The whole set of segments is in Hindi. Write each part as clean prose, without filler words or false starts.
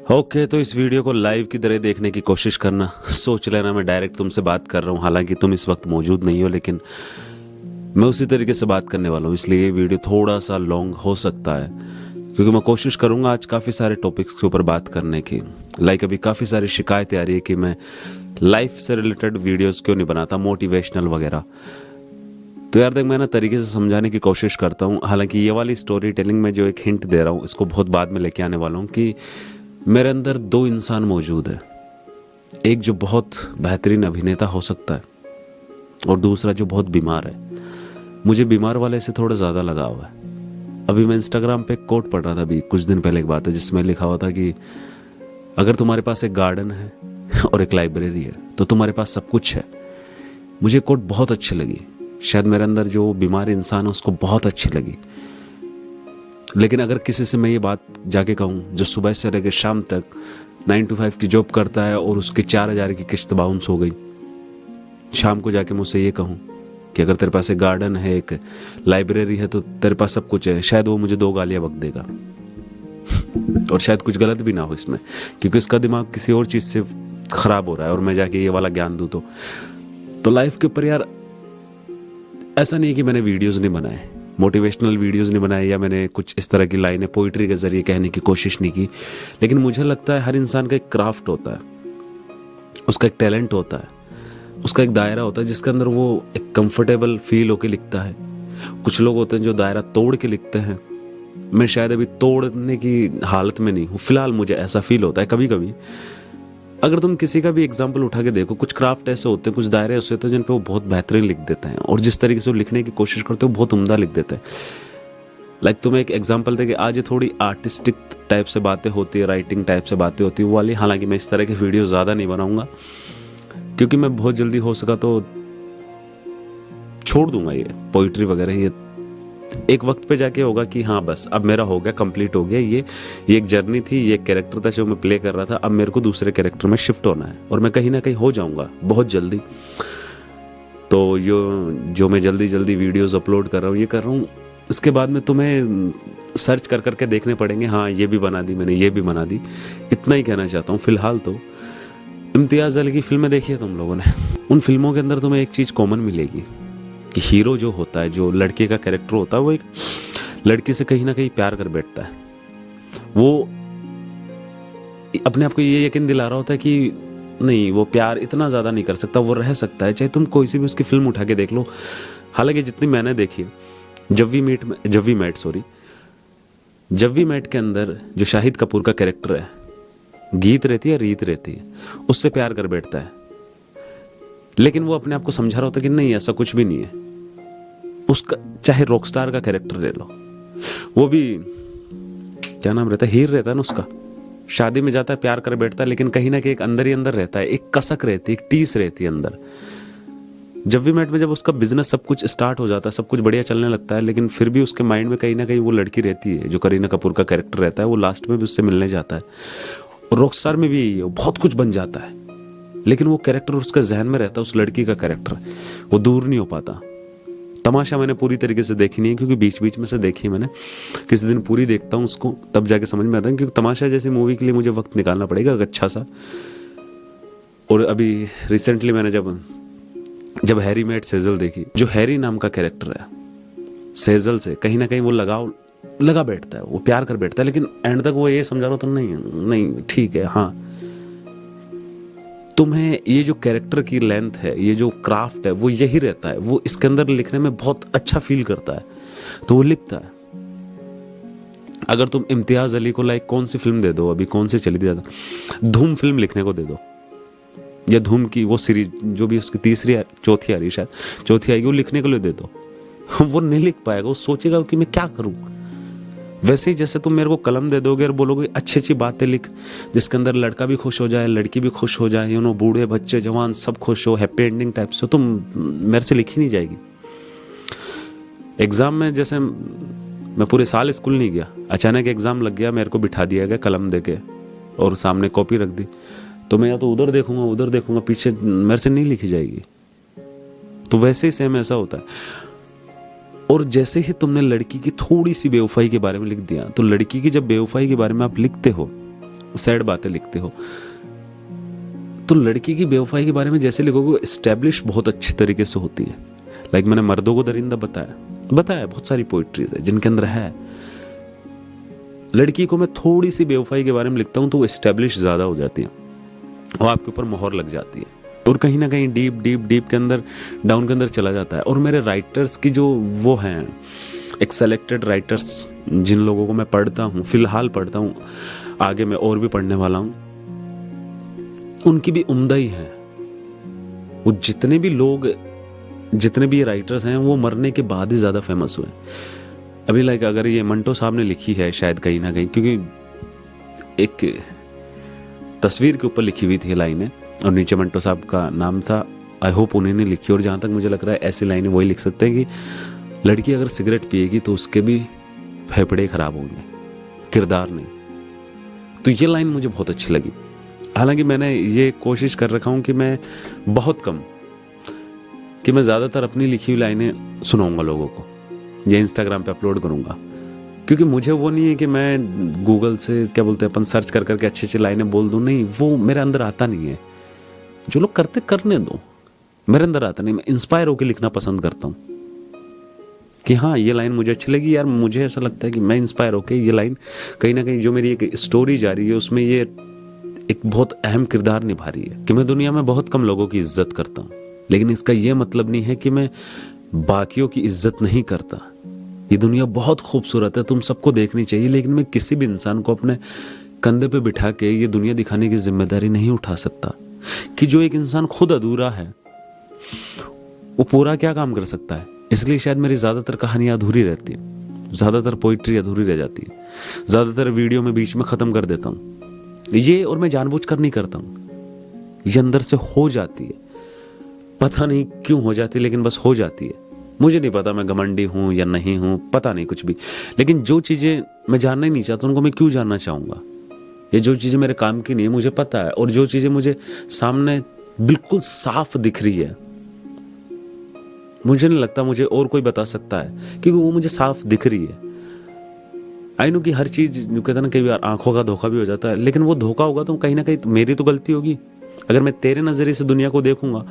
ओके, तो इस वीडियो को लाइव की तरह देखने की कोशिश करना। सोच लेना मैं डायरेक्ट तुमसे बात कर रहा हूँ, हालांकि तुम इस वक्त मौजूद नहीं हो, लेकिन मैं उसी तरीके से बात करने वाला हूँ। इसलिए ये वीडियो थोड़ा सा लॉन्ग हो सकता है, क्योंकि मैं कोशिश करूँगा आज काफ़ी सारे टॉपिक्स के ऊपर बात करने की। लाइक अभी काफ़ी सारी शिकायतें आ रही है कि मैं लाइफ से रिलेटेड वीडियोज़ क्यों नहीं बनाता, मोटिवेशनल वगैरह। तो यार देख, मैं ना तरीके से समझाने की कोशिश करता हूँ। हालांकि ये वाली स्टोरी टेलिंग में जो एक हिंट दे रहा हूँ, इसको बहुत बाद में लेके आने वाला हूँ कि मेरे अंदर दो इंसान मौजूद है। एक जो बहुत बेहतरीन अभिनेता हो सकता है और दूसरा जो बहुत बीमार है। मुझे बीमार वाले से थोड़ा ज़्यादा लगाव है। अभी मैं इंस्टाग्राम पे एक कोट पढ़ रहा था, अभी कुछ दिन पहले एक बात है जिसमें लिखा हुआ था कि अगर तुम्हारे पास एक गार्डन है और एक लाइब्रेरी है तो तुम्हारे पास सब कुछ है। मुझे कोट बहुत अच्छी लगी। शायद मेरे अंदर जो बीमार इंसान है उसको बहुत अच्छी लगी। लेकिन अगर किसी से मैं ये बात जाके कहूँ जो सुबह से लेकर शाम तक 9 to 5 की जॉब करता है और उसकी 4,000 की किस्त बाउंस हो गई, शाम को जाके मुझसे ये कहूँ कि अगर तेरे पास एक गार्डन है, एक लाइब्रेरी है, तो तेरे पास सब कुछ है, शायद वो मुझे 2 गालियाँ बक देगा। और शायद कुछ गलत भी ना हो इसमें, क्योंकि उसका दिमाग किसी और चीज़ से खराब हो रहा है और मैं जाके ये वाला ज्ञान दूँ तो लाइफ के ऊपर यार ऐसा नहीं है कि मैंने वीडियोज़ नहीं बनाए, मोटिवेशनल वीडियोज़ नहीं बनाए, या मैंने कुछ इस तरह की लाइनें पोइट्री के ज़रिए कहने की कोशिश नहीं की। लेकिन मुझे लगता है हर इंसान का एक क्राफ्ट होता है, उसका एक टैलेंट होता है, उसका एक दायरा होता है जिसके अंदर वो एक कंफर्टेबल फील होके लिखता है। कुछ लोग होते हैं जो दायरा तोड़ के लिखते हैं। मैं शायद अभी तोड़ने की हालत में नहीं हूँ फिलहाल, मुझे ऐसा फील होता है कभी कभी। अगर तुम किसी का भी एग्जाम्पल उठा के देखो, कुछ क्राफ्ट ऐसे होते हैं, कुछ दायरे ऐसे होते हैं जिन पे वो बहुत बेहतरीन लिख देते हैं, और जिस तरीके से वो लिखने की कोशिश करते हैं वो बहुत उम्दा लिख देते हैं। लाइक तुम्हें एक एग्जांपल दे कि आज ये थोड़ी आर्टिस्टिक टाइप से बातें होती है, राइटिंग टाइप से बातें होती है वो वाली। हालांकि मैं इस तरह के वीडियो ज़्यादा नहीं बनाऊंगा, क्योंकि मैं बहुत जल्दी हो सका तो छोड़ दूंगा ये पोइट्री वगैरह। ये एक वक्त पे जाके होगा कि हाँ बस अब मेरा हो गया, कंप्लीट हो गया। ये एक जर्नी थी, ये एक कैरेक्टर था जो मैं प्ले कर रहा था। अब मेरे को दूसरे कैरेक्टर में शिफ्ट होना है और मैं कहीं ना कहीं हो जाऊंगा बहुत जल्दी। तो जो मैं जल्दी जल्दी वीडियोस अपलोड कर रहा हूँ, ये कर रहा हूँ, इसके बाद में तुम्हें सर्च कर करके देखने पड़ेंगे। हाँ ये भी बना दी मैंने, ये भी बना दी। इतना ही कहना चाहता हूँ फिलहाल। तो इम्तियाज़ अली की फिल्में देखी है तुम लोगों ने? उन फिल्मों के अंदर तुम्हें एक चीज़ कॉमन मिलेगी कि हीरो जो होता है, जो लड़के का कैरेक्टर होता है, वो एक लड़की से कहीं ना कहीं प्यार कर बैठता है। वो अपने आप को ये यकीन दिला रहा होता है कि नहीं, वो प्यार इतना ज़्यादा नहीं कर सकता, वो रह सकता है। चाहे तुम कोई सी भी उसकी फिल्म उठा के देख लो। हालांकि जितनी मैंने देखी है, जब वी मेट के अंदर जो शाहिद कपूर का कैरेक्टर है, गीत रहती है, रीत रहती है, उससे प्यार कर बैठता है। लेकिन वो अपने आप को समझा रहा होता है कि नहीं, ऐसा कुछ भी नहीं है। उसका चाहे रॉकस्टार का कैरेक्टर ले लो, वो भी क्या नाम रहता है, हीर रहता है ना उसका, शादी में जाता है, प्यार कर बैठता है, लेकिन कहीं ना कहीं एक अंदर ही अंदर रहता है, एक कसक रहती है, एक टीस रहती है अंदर। जब वी मेट में जब उसका बिजनेस सब कुछ स्टार्ट हो जाता है, सब कुछ बढ़िया चलने लगता है, लेकिन फिर भी उसके माइंड में कहीं ना कहीं वो लड़की रहती है जो करीना कपूर का कैरेक्टर रहता है। वो लास्ट में भी उससे मिलने जाता है। और रॉकस्टार में भी वो बहुत कुछ बन जाता है, लेकिन वो कैरेक्टर उसका जहन में रहता है, उस लड़की का कैरेक्टर, वो दूर नहीं हो पाता। तमाशा मैंने पूरी तरीके से देखी नहीं है, क्योंकि बीच बीच में से देखी है मैंने। किसी दिन पूरी देखता हूँ उसको, तब जाके समझ में आता है, क्योंकि तमाशा जैसी मूवी के लिए मुझे वक्त निकालना पड़ेगा अच्छा सा। और अभी रिसेंटली मैंने जब हैरी मेट सेजल देखी, जो हैरी नाम का कैरेक्टर है, सेजल से कहीं ना कहीं वो लगाव लगा बैठता है, वो प्यार कर बैठता है। लेकिन एंड तक वो ये समझा रहा था, नहीं ठीक है, हाँ तुम्हें ये जो कैरेक्टर की लेंथ है, ये जो क्राफ्ट है, वो यही रहता है। वो इसके अंदर लिखने में बहुत अच्छा फील करता है, तो वो लिखता है। अगर तुम इम्तियाज अली को लाइक कौन सी फिल्म दे दो, अभी कौन सी चली थी ज्यादा, धूम फिल्म लिखने को दे दो, या धूम की वो सीरीज जो भी उसकी चौथी आ रही, शायद चौथी आएगी, वो लिखने के लिए दे दो, वो नहीं लिख पाएगा। वो सोचेगा कि मैं क्या करूं। वैसे ही जैसे तुम मेरे को कलम दे दोगे और बोलोगे अच्छी अच्छी बातें लिख, जिसके अंदर लड़का भी खुश हो जाए, लड़की भी खुश हो जाए, बूढ़े बच्चे जवान सब खुश हो, हैप्पी एंडिंग टाइप से, तुम मेरे से लिखी नहीं जाएगी। एग्जाम में जैसे मैं पूरे साल स्कूल नहीं गया, अचानक एग्जाम लग गया, मेरे को बिठा दिया गया कलम दे के और सामने कॉपी रख दी, तो मैं या तो उधर देखूंगा, पीछे मेरे से नहीं लिखी जाएगी। तो वैसे ही सेम ऐसा होता है। और जैसे ही तुमने लड़की की थोड़ी सी बेवफाई के बारे में लिख दिया, तो लड़की की जब बेवफाई के बारे में आप लिखते हो सैड बातें लिखते हो। तो लड़की की बेवफाई के बारे में जैसे लिखोगे एस्टेब्लिश बहुत अच्छी तरीके से होती है। लाइक मैंने मर्दों को दरिंदा बताया बहुत सारी पोइट्रीज है जिनके अंदर है। लड़की को मैं थोड़ी सी बेवफाई के बारे में लिखता हूं तो वो एस्टेब्लिश ज्यादा हो जाती है और आपके ऊपर मोहर लग जाती है और कहीं ना कहीं डीप के अंदर डाउन के अंदर चला जाता है। और मेरे राइटर्स की जो वो हैं एक सेलेक्टेड राइटर्स जिन लोगों को मैं पढ़ता हूँ, फिलहाल पढ़ता हूँ, आगे मैं और भी पढ़ने वाला हूँ, उनकी भी उम्दा ही है। वो जितने भी राइटर्स हैं वो मरने के बाद ही ज्यादा फेमस हुए। अभी लाइक अगर ये मंटो साहब ने लिखी है शायद कहीं ना कहीं, क्योंकि एक तस्वीर के ऊपर लिखी हुई थी लाइनें और नीचे मंटो साहब का नाम था। आई होप उन्हीं ने लिखी। और जहां तक मुझे लग रहा है ऐसी लाइनें वही लिख सकते हैं कि लड़की अगर सिगरेट पिएगी तो उसके भी फेफड़े खराब होंगे, किरदार नहीं। तो ये लाइन मुझे बहुत अच्छी लगी। हालांकि मैंने ये कोशिश कर रखा हूं कि मैं बहुत कम, कि मैं ज़्यादातर अपनी लिखी हुई लाइनें सुनाऊंगा लोगों को या इंस्टाग्राम पे अपलोड करूंगा, क्योंकि मुझे वो नहीं है कि मैं गूगल से क्या बोलते हैं अपन सर्च कर करके अच्छी अच्छी लाइनें बोल दूं। नहीं, वो मेरे अंदर आता नहीं है। जो लोग करते करने दो, मेरे अंदर आता नहीं। मैं इंस्पायर होकर लिखना पसंद करता हूँ कि हाँ ये लाइन मुझे अच्छी लगी यार, मुझे ऐसा लगता है कि मैं इंस्पायर होकर ये लाइन कहीं ना कहीं जो मेरी एक स्टोरी जा रही है उसमें ये एक बहुत अहम किरदार निभा रही है। कि मैं दुनिया में बहुत कम लोगों की इज्जत करता हूँ, लेकिन इसका यह मतलब नहीं है कि मैं बाकियों की इज्जत नहीं करता। ये दुनिया बहुत खूबसूरत है, तुम सबको देखनी चाहिए, लेकिन मैं किसी भी इंसान को अपने कंधे पे बिठा के ये दुनिया दिखाने की जिम्मेदारी नहीं उठा सकता कि जो एक इंसान खुद अधूरा है वो पूरा क्या काम कर सकता है। इसलिए शायद मेरी ज्यादातर कहानियां अधूरी रहती है, ज्यादातर पोइट्री अधूरी रह जाती है, ज्यादातर वीडियो में बीच में खत्म कर देता हूँ ये। और मैं जानबूझकर नहीं करता हूँ, ये अंदर से हो जाती है। पता नहीं क्यों हो जाती है, लेकिन बस हो जाती है। मुझे नहीं पता मैं घमंडी हूं या नहीं हूं, पता नहीं कुछ भी, लेकिन जो चीजें मैं जानना ही नहीं चाहता उनको मैं क्यों जानना चाहूंगा। ये जो चीजें मेरे काम की नहीं है मुझे पता है, और जो चीजें मुझे सामने बिल्कुल साफ दिख रही है मुझे नहीं लगता मुझे और कोई बता सकता है, क्योंकि वो मुझे साफ दिख रही है। आई नो कि हर चीज कहते हैं ना कई बार आंखों का धोखा भी हो जाता है, लेकिन वो धोखा होगा तो कहीं ना कहीं मेरी तो गलती होगी। अगर मैं तेरे नजरिए से दुनिया को देखूंगा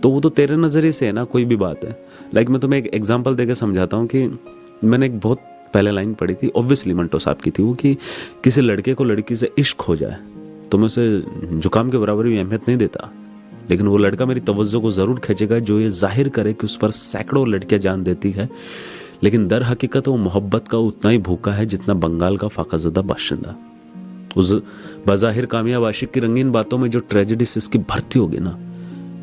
तो वो तो तेरे नजरिए से है ना, कोई भी बात है। लाइक मैं तुम्हें एक एग्जांपल देकर समझाता हूँ कि मैंने एक बहुत पहले लाइन पढ़ी थी, ऑब्वियसली मंटो साहब की थी वो, कि किसी लड़के को लड़की से इश्क हो जाए तो मैं उसे जुकाम के बराबर भी अहमियत नहीं देता, लेकिन वो लड़का मेरी तवज्जो को जरूर खींचेगा जो ये जाहिर करे कि उस पर सैकड़ों लड़कियां जान देती है, लेकिन दर हकीकत वो मोहब्बत का उतना ही भूखा है जितना बंगाल का फाकाजदा बाशिंदा। उस बज़ाहिर कामयाब आशिक की रंगीन बातों में जो ट्रेजेडीज इसकी भर्ती होगी ना,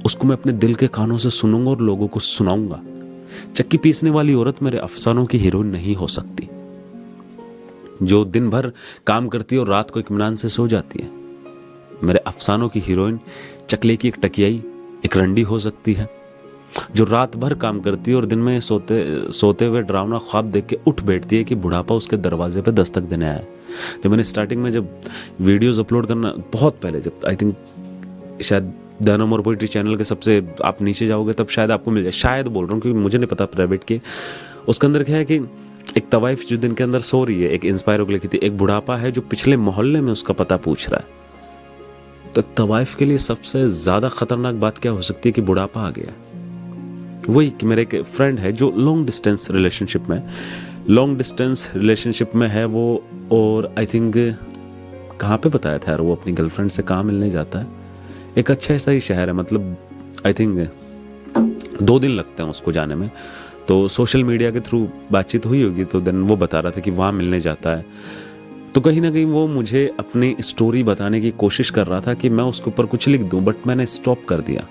उसको मैं अपने दिल के कानों से सुनूंगा और लोगों को सुनाऊंगा। चक्की पीसने वाली औरत मेरे अफसानों की हीरोइन नहीं हो सकती, जो दिन भर काम करती है और रात को इत्मीनान से सो जाती है। मेरे अफसानों की हीरोइन चकले की एक टकियाई, एक रंडी हो सकती है, जो रात भर काम करती है और दिन में सोते हुए डरावना ख्वाब देख के उठ बैठती है कि बुढ़ापा उसके दरवाजे पे दस्तक देने आया। जब मैंने स्टार्टिंग में जब वीडियोस अपलोड करना, बहुत पहले, जब आई थिंक शायद the no more poetry channel के सबसे आप नीचे जाओगे तब शायद आपको मिल जाए, शायद बोल रहा हूँ क्योंकि मुझे नहीं पता प्राइवेट के। उसके अंदर क्या है कि एक तवाइफ जो दिन के अंदर सो रही है, एक इंस्पायर होकर लिखी थी, एक बुढ़ापा है जो पिछले मोहल्ले में उसका पता पूछ रहा है। तो एक तवाइफ के लिए सबसे ज्यादा खतरनाक बात क्या हो सकती है कि बुढ़ापा आ गया। वही कि मेरे एक फ्रेंड है जो लॉन्ग डिस्टेंस रिलेशनशिप में है वो, और आई थिंक कहाँ पे बताया था यार, वो अपनी गर्लफ्रेंड से कहाँ मिलने जाता है, एक अच्छा ऐसा ही शहर है, मतलब आई थिंक 2 दिन लगते हैं उसको जाने में। तो सोशल मीडिया के थ्रू बातचीत हुई होगी, तो देन वो बता रहा था कि वहाँ मिलने जाता है। तो कहीं ना कहीं वो मुझे अपनी स्टोरी बताने की कोशिश कर रहा था कि मैं उसके ऊपर कुछ लिख दूं, बट मैंने स्टॉप कर दिया।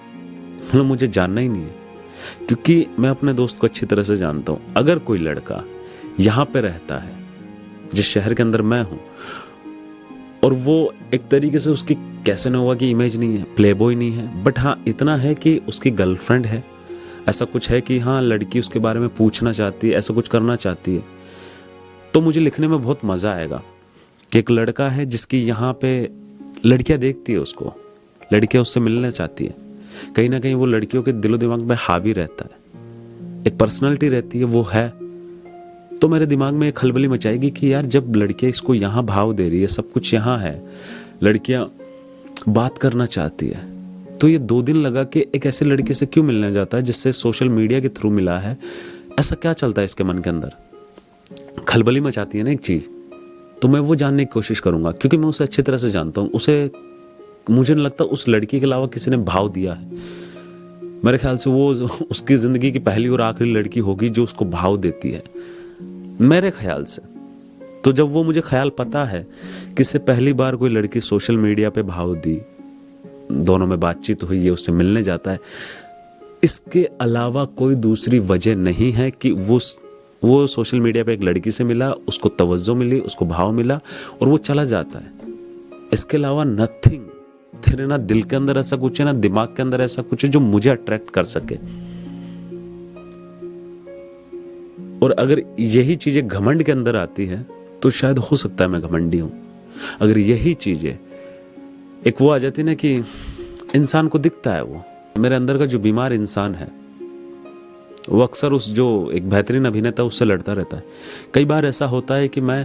मतलब मुझे जानना ही नहीं है, क्योंकि मैं अपने दोस्त को अच्छी तरह से जानता हूँ। अगर कोई लड़का यहाँ पे रहता है जिस शहर के अंदर मैं हूँ, और वो एक तरीके से उसकी कैसे न हुआ कि इमेज नहीं है, प्लेबॉय नहीं है, बट हाँ इतना है कि उसकी गर्लफ्रेंड है, ऐसा कुछ है कि हाँ लड़की उसके बारे में पूछना चाहती है, ऐसा कुछ करना चाहती है, तो मुझे लिखने में बहुत मजा आएगा कि एक लड़का है जिसकी यहाँ पे लड़कियां देखती है उसको, लड़कियां उससे मिलना चाहती है, कहीं ना कहीं वो लड़कियों के दिलो दिमाग में हावी रहता है, एक पर्सनालिटी रहती है वो है। तो मेरे दिमाग में एक खलबली मचाएगी कि यार जब लड़कियां इसको यहाँ भाव दे रही है, सब कुछ यहाँ है, लड़कियां बात करना चाहती है, तो ये 2 दिन लगा कि एक ऐसे लड़के से क्यों मिलने जाता है जिससे सोशल मीडिया के थ्रू मिला है? ऐसा क्या चलता है इसके मन के अंदर? खलबली मचाती है ना एक चीज, तो मैं वो जानने की कोशिश करूंगा, क्योंकि मैं उसे अच्छी तरह से जानता हूँ। उसे, मुझे नहीं लगता उस लड़की के अलावा किसी ने भाव दिया है। मेरे ख्याल से वो उसकी जिंदगी की पहली और आखिरी लड़की होगी जो उसको भाव देती है, मेरे ख्याल से। तो जब वो मुझे ख्याल पता है कि इससे पहली बार कोई लड़की सोशल मीडिया पे भाव दी, दोनों में बातचीत हुई, ये उससे मिलने जाता है, इसके अलावा कोई दूसरी वजह नहीं है कि वो सोशल मीडिया पे एक लड़की से मिला, उसको तवज्जो मिली, उसको भाव मिला और वो चला जाता है। इसके अलावा नथिंग। तेरे ना दिल के अंदर ऐसा कुछ है, ना दिमाग के अंदर ऐसा कुछ है जो मुझे अट्रैक्ट कर सके। और अगर यही चीजें घमंड के अंदर आती है तो शायद हो सकता है मैं घमंडी हूं। अगर यही चीजें एक वो आ जाती है ना कि इंसान को दिखता है, वो मेरे अंदर का जो बीमार इंसान है वो अक्सर उस जो एक बेहतरीन अभिनेता उससे लड़ता रहता है। कई बार ऐसा होता है कि मैं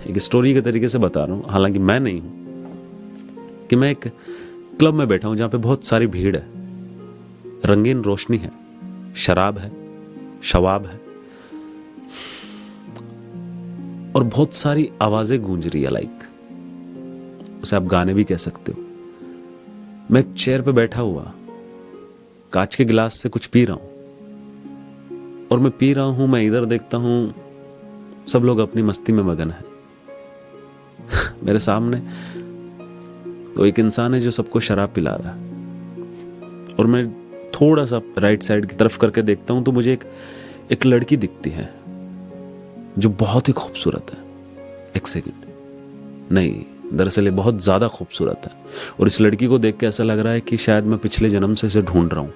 एक स्टोरी के तरीके से बता रहा हूं, हालांकि मैं नहीं हूं, कि मैं एक क्लब में बैठा हूं जहां पे बहुत सारी भीड़ है, रंगीन रोशनी है, शराब है, शवाब है और बहुत सारी आवाजें गूंज रही है, लाइक उसे आप गाने भी कह सकते हो। मैं एक चेयर पे बैठा हुआ कांच के गिलास से कुछ पी रहा हूं और मैं पी रहा हूं, मैं इधर देखता हूं, सब लोग अपनी मस्ती में मगन है। मेरे सामने तो एक इंसान है जो सबको शराब पिला रहा है और मैं थोड़ा सा राइट साइड की तरफ करके देखता हूं तो मुझे एक लड़की दिखती है जो बहुत ही खूबसूरत है। एक सेकंड, नहीं, दरअसल ये बहुत ज्यादा खूबसूरत है और इस लड़की को देख के ऐसा लग रहा है कि शायद मैं पिछले जन्म से इसे ढूंढ रहा हूं।